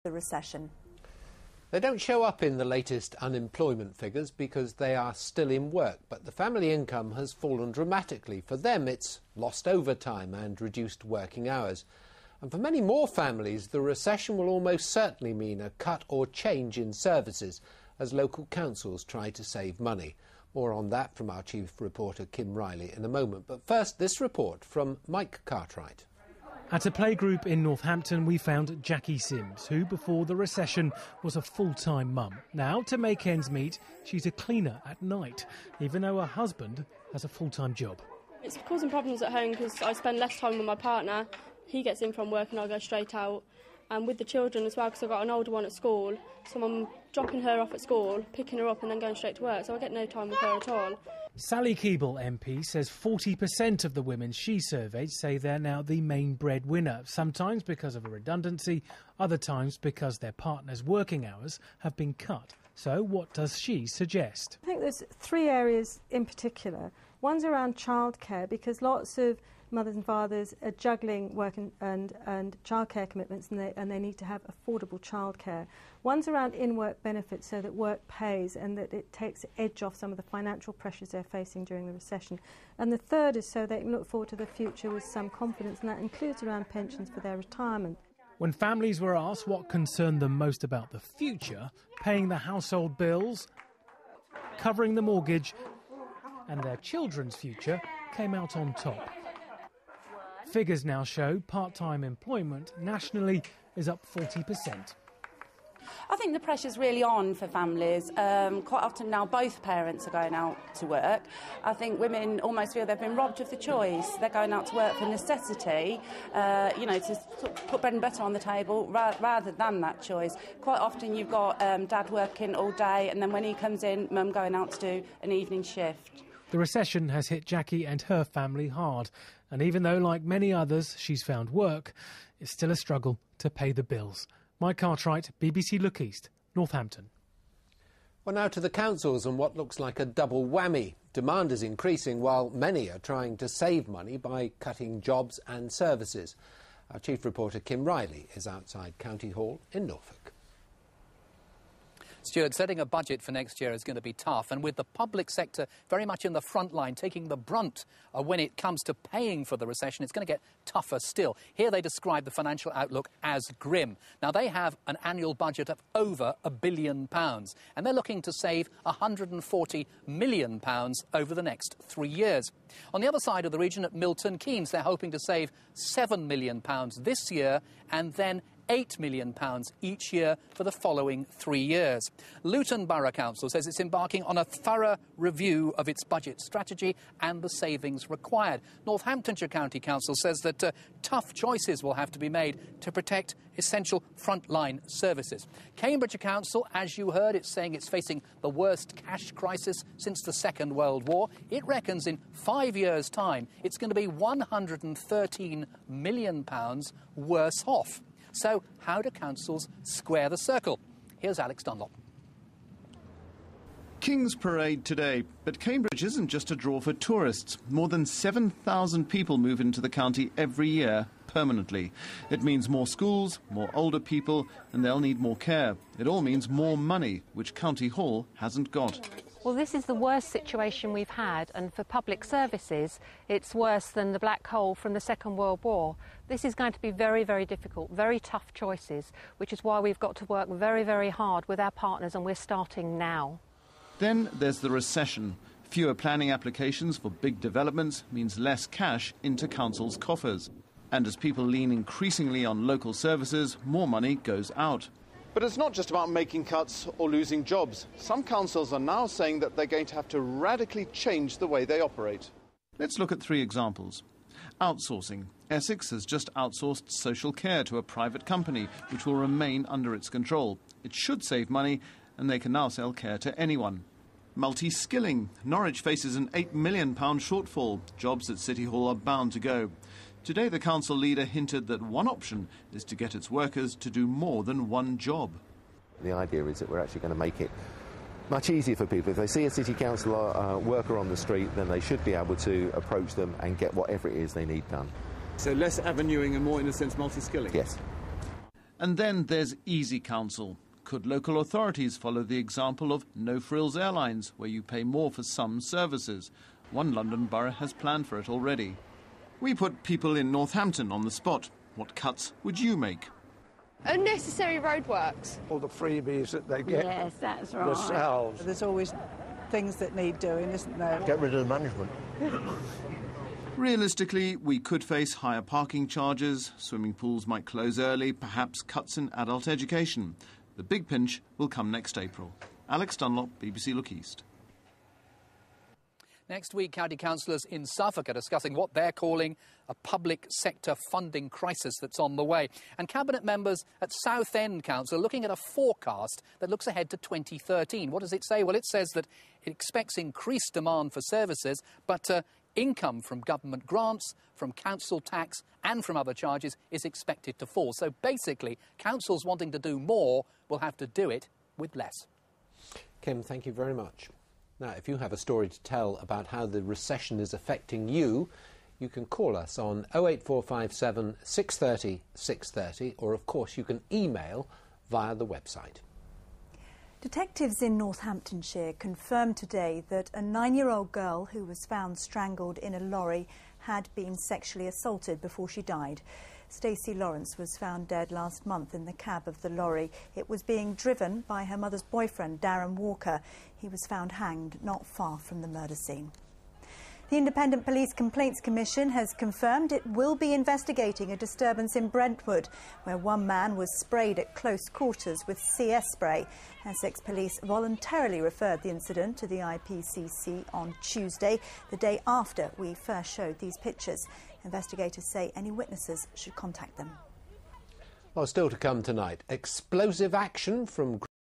the recession. They don't show up in the latest unemployment figures because they are still in work, but the family income has fallen dramatically. For them, it's lost overtime and reduced working hours. And for many more families, the recession will almost certainly mean a cut or change in services as local councils try to save money. More on that from our chief reporter Kim Riley in a moment. But first, this report from Mike Cartwright. At a playgroup in Northampton, we found Jackie Sims, who before the recession was a full-time mum. Now, to make ends meet, she's a cleaner at night, even though her husband has a full-time job. It's causing problems at home because I spend less time with my partner. He gets in from work and I go straight out. And with the children as well, because I've got an older one at school, so I'm dropping her off at school, picking her up and then going straight to work, so I get no time with her at all. Sally Keeble MP says 40% of the women she surveyed say they're now the main breadwinner, sometimes because of a redundancy, other times because their partner's working hours have been cut. So what does she suggest? I think there's three areas in particular. One's around childcare, because lots of mothers and fathers are juggling work and childcare commitments, and they need to have affordable childcare. One's around in-work benefits, so that work pays and that it takes the edge off some of the financial pressures they're facing during the recession. And the third is so they can look forward to the future with some confidence, and that includes around pensions for their retirement. When families were asked what concerned them most about the future, paying the household bills, covering the mortgage and their children's future came out on top. Figures now show part-time employment nationally is up 40%. I think the pressure's really on for families. Quite often now both parents are going out to work. I think women almost feel they've been robbed of the choice. They're going out to work for necessity, to put bread and butter on the table rather than that choice. Quite often you've got dad working all day, and then when he comes in, mum going out to do an evening shift. The recession has hit Jackie and her family hard, and even though, like many others, she's found work, it's still a struggle to pay the bills. Mike Cartwright, BBC Look East, Northampton. Well, now to the councils and what looks like a double whammy. Demand is increasing while many are trying to save money by cutting jobs and services. Our chief reporter Kim Riley is outside County Hall in Norfolk. Stuart, setting a budget for next year is going to be tough, and with the public sector very much in the front line, taking the brunt when it comes to paying for the recession, it's going to get tougher still. Here they describe the financial outlook as grim. Now, they have an annual budget of over £1 billion, and they're looking to save £140 million over the next 3 years. On the other side of the region at Milton Keynes, they're hoping to save £7 million this year and then £8 million each year for the following 3 years. Luton Borough Council says it's embarking on a thorough review of its budget strategy and the savings required. Northamptonshire County Council says that tough choices will have to be made to protect essential frontline services. Cambridgeshire Council, as you heard, it's saying it's facing the worst cash crisis since the Second World War. It reckons in 5 years' time it's going to be £113 million worse off. So how do councils square the circle? Here's Alex Dunlop. King's Parade today, but Cambridge isn't just a draw for tourists. More than 7,000 people move into the county every year permanently. It means more schools, more older people, and they'll need more care. It all means more money, which County Hall hasn't got. Well, this is the worst situation we've had, and for public services, it's worse than the black hole from the Second World War. This is going to be very, very difficult, very tough choices, which is why we've got to work very, very hard with our partners, and we're starting now. Then there's the recession. Fewer planning applications for big developments means less cash into councils' coffers. And as people lean increasingly on local services, more money goes out. But it's not just about making cuts or losing jobs. Some councils are now saying that they're going to have to radically change the way they operate. Let's look at 3 examples. Outsourcing. Essex has just outsourced social care to a private company, which will remain under its control. It should save money, and they can now sell care to anyone. Multi-skilling. Norwich faces an £8 million shortfall. Jobs at City Hall are bound to go. Today, the council leader hinted that one option is to get its workers to do more than one job. The idea is that we're actually going to make it much easier for people. If they see a city council worker on the street, then they should be able to approach them and get whatever it is they need done. So less avenuing and more, in a sense, multi-skilling? Yes. And then there's Easy Council. Could local authorities follow the example of No Frills Airlines, where you pay more for some services? One London borough has planned for it already. We put people in Northampton on the spot. What cuts would you make? Unnecessary roadworks. All the freebies that they get. Yes, that's right. Themselves. There's always things that need doing, isn't there? Get rid of the management. Realistically, we could face higher parking charges, swimming pools might close early, perhaps cuts in adult education. The big pinch will come next April. Alex Dunlop, BBC Look East. Next week, county councillors in Suffolk are discussing what they're calling a public sector funding crisis that's on the way. And cabinet members at Southend Council are looking at a forecast that looks ahead to 2013. What does it say? Well, it says that it expects increased demand for services, but income from government grants, from council tax and from other charges is expected to fall. So basically, councils wanting to do more will have to do it with less. Kim, thank you very much. Now, if you have a story to tell about how the recession is affecting you, you can call us on 08457 630 630, or of course you can email via the website. Detectives in Northamptonshire confirmed today that a 9-year-old girl who was found strangled in a lorry had been sexually assaulted before she died. Stacey Lawrence was found dead last month in the cab of the lorry. It was being driven by her mother's boyfriend, Darren Walker. He was found hanged not far from the murder scene. The Independent Police Complaints Commission has confirmed it will be investigating a disturbance in Brentwood, where one man was sprayed at close quarters with CS spray. Essex Police voluntarily referred the incident to the IPCC on Tuesday, the day after we first showed these pictures. Investigators say any witnesses should contact them. Well, still to come tonight, explosive action from